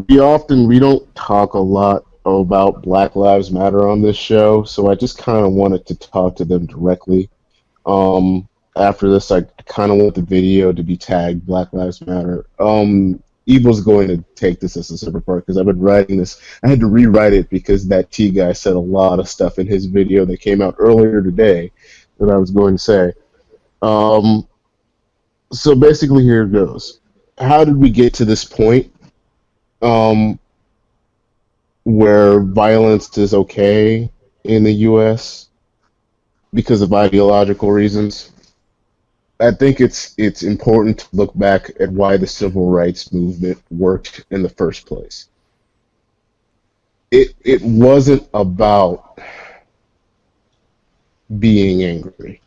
we don't talk a lot about Black Lives Matter on this show, so I just kind of wanted to talk to them directly. After this, I kind of want the video to be tagged Black Lives Matter. Evil's going to take this as a separate part because I've been writing this. I had to rewrite it because that T guy said a lot of stuff in his video that came out earlier today that I was going to say. Um, so basically, here it goes. How did we get to this point um, where violence is okay in the U.S. because of ideological reasons? I think it's important to look back at why the civil rights movement worked in the first place. It wasn't about being angry.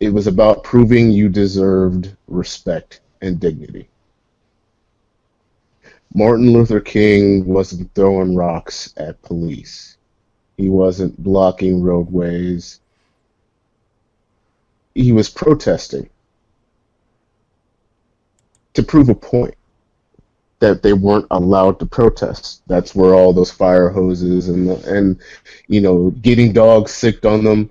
It was about proving you deserved respect and dignity. Martin Luther King wasn't throwing rocks at police. He wasn't blocking roadways. He was protesting to prove a point that they weren't allowed to protest. That's where all those fire hoses and getting dogs sicked on them,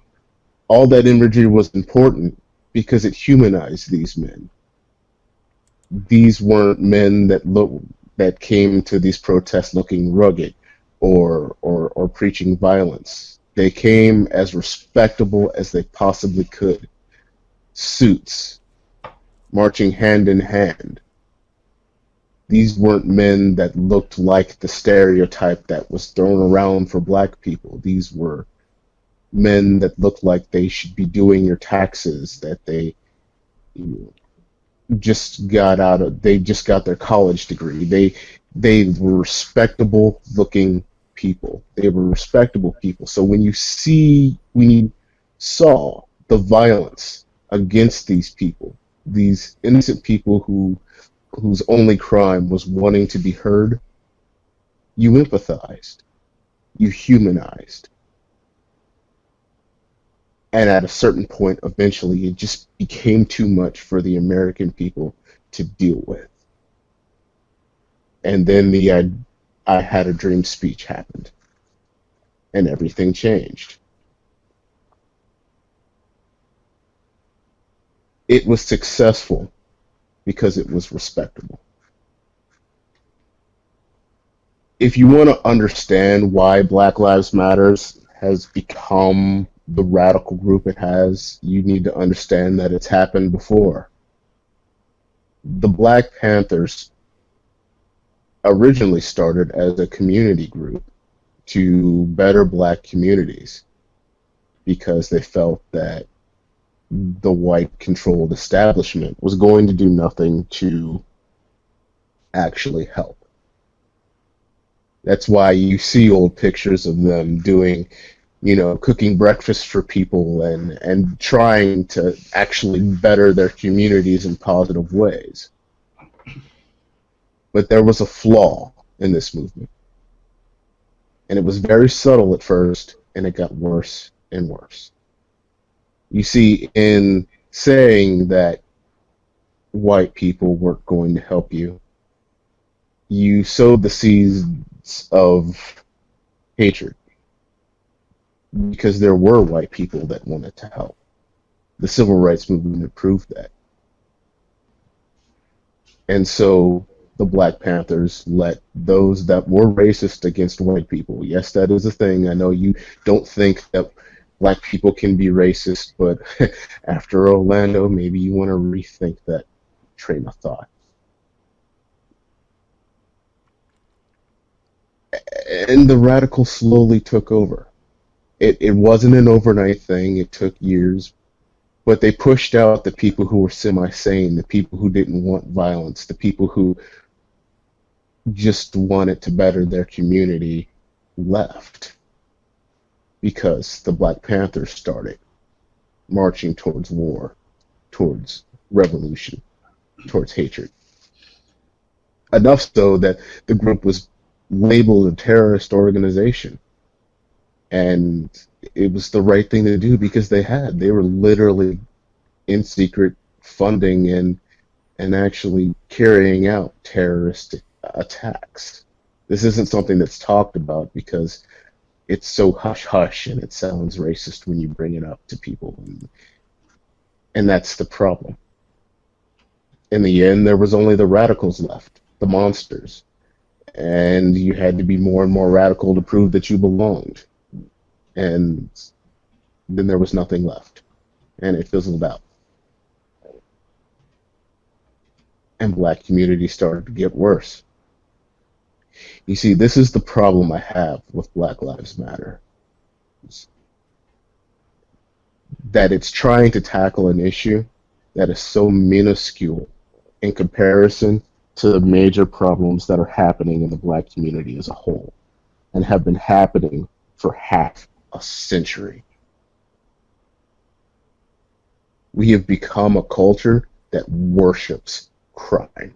all that imagery was important because it humanized these men. These weren't men that came to these protests looking rugged or preaching violence. They came as respectable as they possibly could. Suits, marching hand in hand. These weren't men that looked like the stereotype that was thrown around for black people. These were men that looked like they should be doing your taxes, that they just got their college degree. They were respectable looking people. They were respectable people. So when you saw the violence against these people, these innocent people whose only crime was wanting to be heard, you empathized, you humanized. And at a certain point, eventually, it just became too much for the American people to deal with. And then the I had a dream speech happened, and everything changed. It was successful because it was respectable. If you want to understand why Black Lives Matters has become the radical group it has, you need to understand that it's happened before. The Black Panthers originally started as a community group to better black communities because they felt that the white-controlled establishment was going to do nothing to actually help. That's why you see old pictures of them doing, cooking breakfast for people and trying to actually better their communities in positive ways. But there was a flaw in this movement. And it was very subtle at first, and it got worse and worse. You see, in saying that white people weren't going to help you, you sowed the seeds of hatred because there were white people that wanted to help. The civil rights movement proved that. And so the Black Panthers let those that were racist against white people, yes, that is a thing. I know you don't think that black people can be racist, but after Orlando, maybe you want to rethink that train of thought. And the radicals slowly took over. It wasn't an overnight thing. It took years. But they pushed out the people who were semi-sane, the people who didn't want violence, the people who just wanted to better their community left. Because the Black Panthers started marching towards war, towards revolution, towards hatred. Enough so that the group was labeled a terrorist organization. And it was the right thing to do because they were literally in secret funding and actually carrying out terroristic attacks. This isn't something that's talked about because it's so hush hush and it sounds racist when you bring it up to people, and that's the problem. In the end, there was only the radicals left, the monsters, and you had to be more and more radical to prove that you belonged, and then there was nothing left, and it fizzled out. And black community started to get worse. You see, this is the problem I have with Black Lives Matter, that it's trying to tackle an issue that is so minuscule in comparison to the major problems that are happening in the black community as a whole and have been happening for half a century. We have become a culture that worships crime,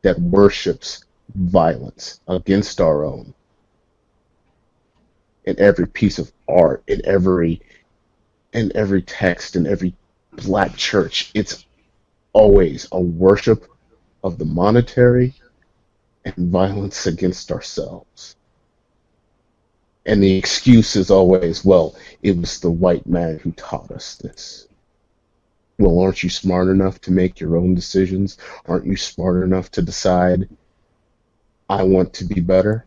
that worships violence against our own. In every piece of art, in every text, in every black church, it's always a worship of the monetary and violence against ourselves. And the excuse is always, well, it was the white man who taught us this. Well, aren't you smart enough to make your own decisions? Aren't you smart enough to decide, I want to be better?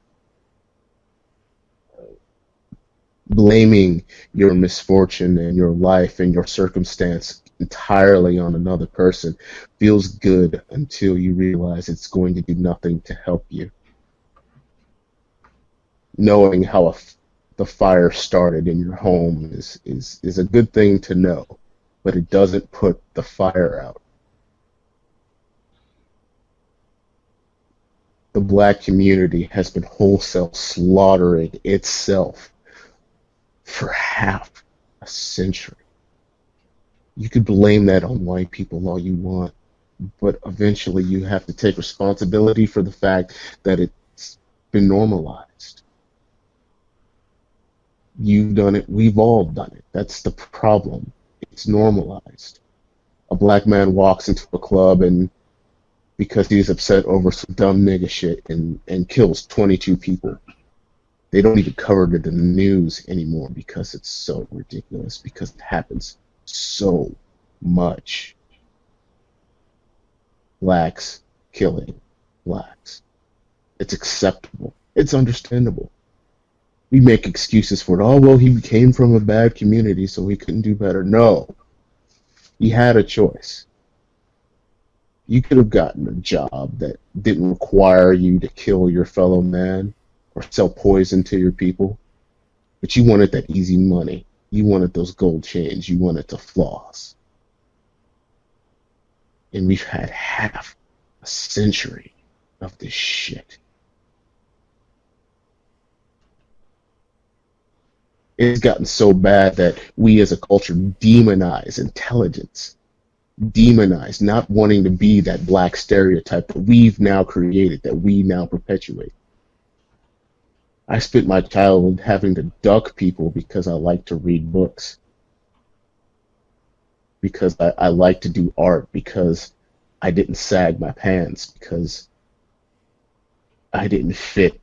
Blaming your misfortune and your life and your circumstance entirely on another person feels good until you realize it's going to do nothing to help you. Knowing how the fire started in your home is a good thing to know, but it doesn't put the fire out. The black community has been wholesale slaughtering itself for half a century. You could blame that on white people all you want, but eventually you have to take responsibility for the fact that it's been normalized. You've done it, we've all done it. That's the problem. It's normalized. A black man walks into a club and because he's upset over some dumb nigga shit and kills 22 people. They don't even cover it in the news anymore because it's so ridiculous, because it happens so much. Blacks killing blacks. It's acceptable. It's understandable. We make excuses for it. Oh, well, he came from a bad community, so he couldn't do better. No. He had a choice. You could have gotten a job that didn't require you to kill your fellow man or sell poison to your people, but you wanted that easy money. You wanted those gold chains. You wanted to floss. And we've had half a century of this shit. It's gotten so bad that we as a culture demonize intelligence. Demonize not wanting to be that black stereotype that we've now created, that we now perpetuate. I spent my childhood having to duck people because I like to read books, because I like to do art, because I didn't sag my pants, because I didn't fit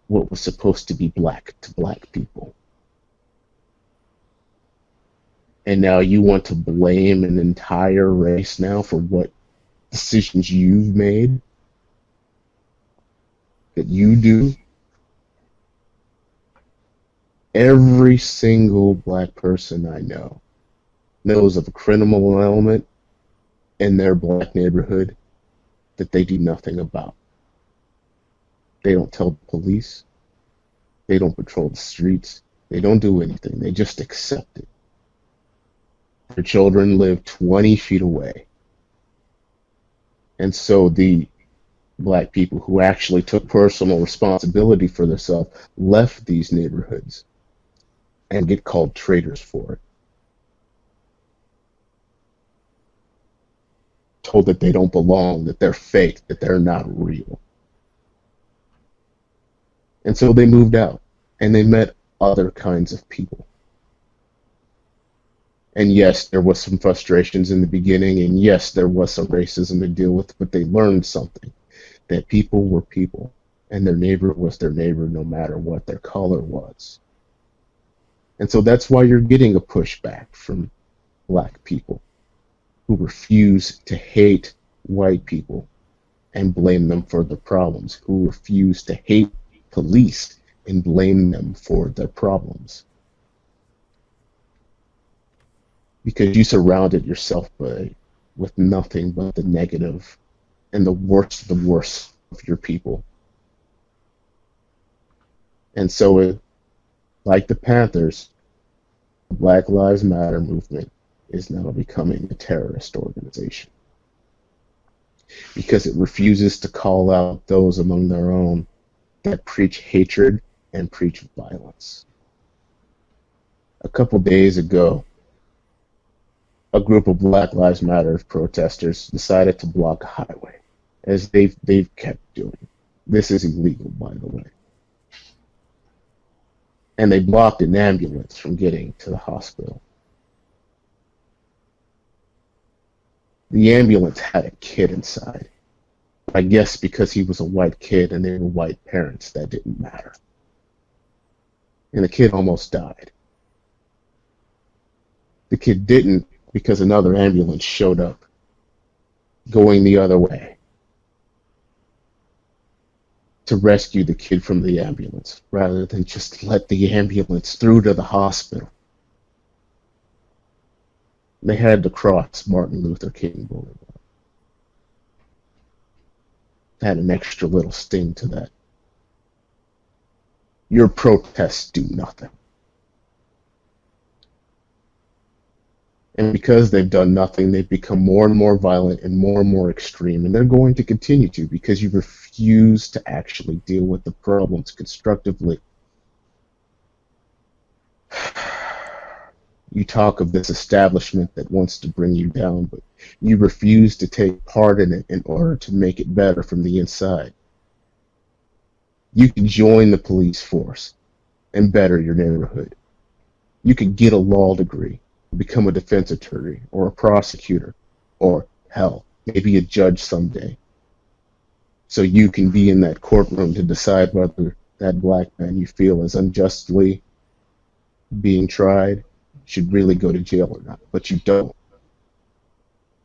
what was supposed to be black to black people. And now you want to blame an entire race now for what decisions you've made, that you do. Every single black person I know knows of a criminal element in their black neighborhood that they do nothing about. They don't tell the police. They don't patrol the streets. They don't do anything. They just accept it. Their children live 20 feet away. And so the black people who actually took personal responsibility for themselves left these neighborhoods and get called traitors for it. Told that they don't belong, that they're fake, that they're not real. And so they moved out and they met other kinds of people. And yes, there was some frustrations in the beginning, and yes, there was some racism to deal with, but they learned something. that people were people, and their neighbor was their neighbor no matter what their color was. And so that's why you're getting a pushback from black people who refuse to hate white people and blame them for their problems, who refuse to hate police and blame them for their problems. Because you surrounded yourself with nothing but the negative and the worst of your people. And so, like the Panthers, the Black Lives Matter movement is now becoming a terrorist organization because it refuses to call out those among their own that preach hatred and preach violence. A couple days ago, a group of Black Lives Matter protesters decided to block a highway, as they've kept doing. This is illegal, by the way. And they blocked an ambulance from getting to the hospital. The ambulance had a kid inside. I guess because he was a white kid and they were white parents, that didn't matter. And the kid almost died. The kid didn't because another ambulance showed up going the other way to rescue the kid from the ambulance rather than just let the ambulance through to the hospital. They had to cross Martin Luther King Boulevard. Had an extra little sting to that. Your protests do nothing. And because they've done nothing, they've become more and more violent and more extreme. And they're going to continue to because you refuse to actually deal with the problems constructively. You talk of this establishment that wants to bring you down, but you refuse to take part in it in order to make it better from the inside. You can join the police force and better your neighborhood. You could get a law degree, become a defense attorney or a prosecutor, or hell, maybe a judge someday. So you can be in that courtroom to decide whether that black man you feel is unjustly being tried should really go to jail or not. But you don't.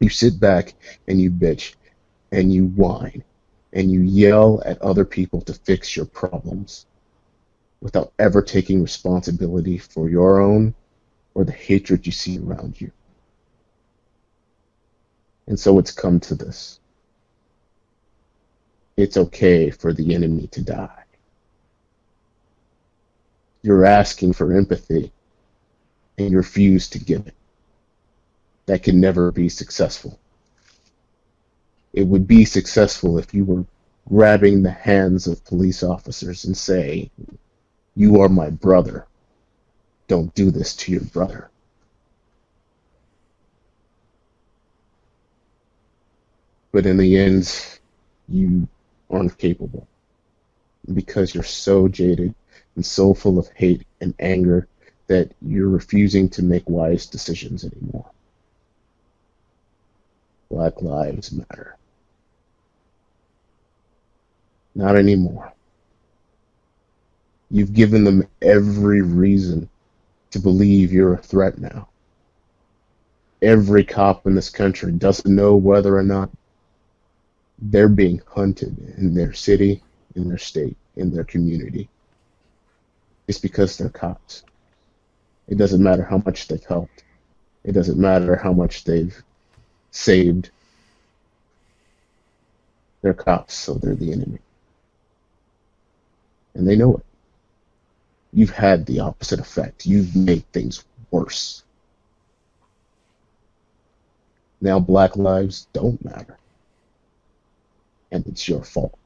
You sit back and you bitch and you whine and you yell at other people to fix your problems without ever taking responsibility for your own or the hatred you see around you. And so it's come to this. It's okay for the enemy to die. You're asking for empathy and you refuse to give it. That can never be successful. It would be successful if you were grabbing the hands of police officers and say, "You are my brother. Don't do this to your brother." But in the end, you aren't capable because you're so jaded and so full of hate and anger that you're refusing to make wise decisions anymore. Black Lives Matter. Not anymore. You've given them every reason to believe you're a threat now. Every cop in this country doesn't know whether or not they're being hunted in their city, in their state, in their community. It's because they're cops. It doesn't matter how much they've helped. It doesn't matter how much they've saved. They're cops, so they're the enemy. And they know it. You've had the opposite effect. You've made things worse. Now black lives don't matter. And it's your fault.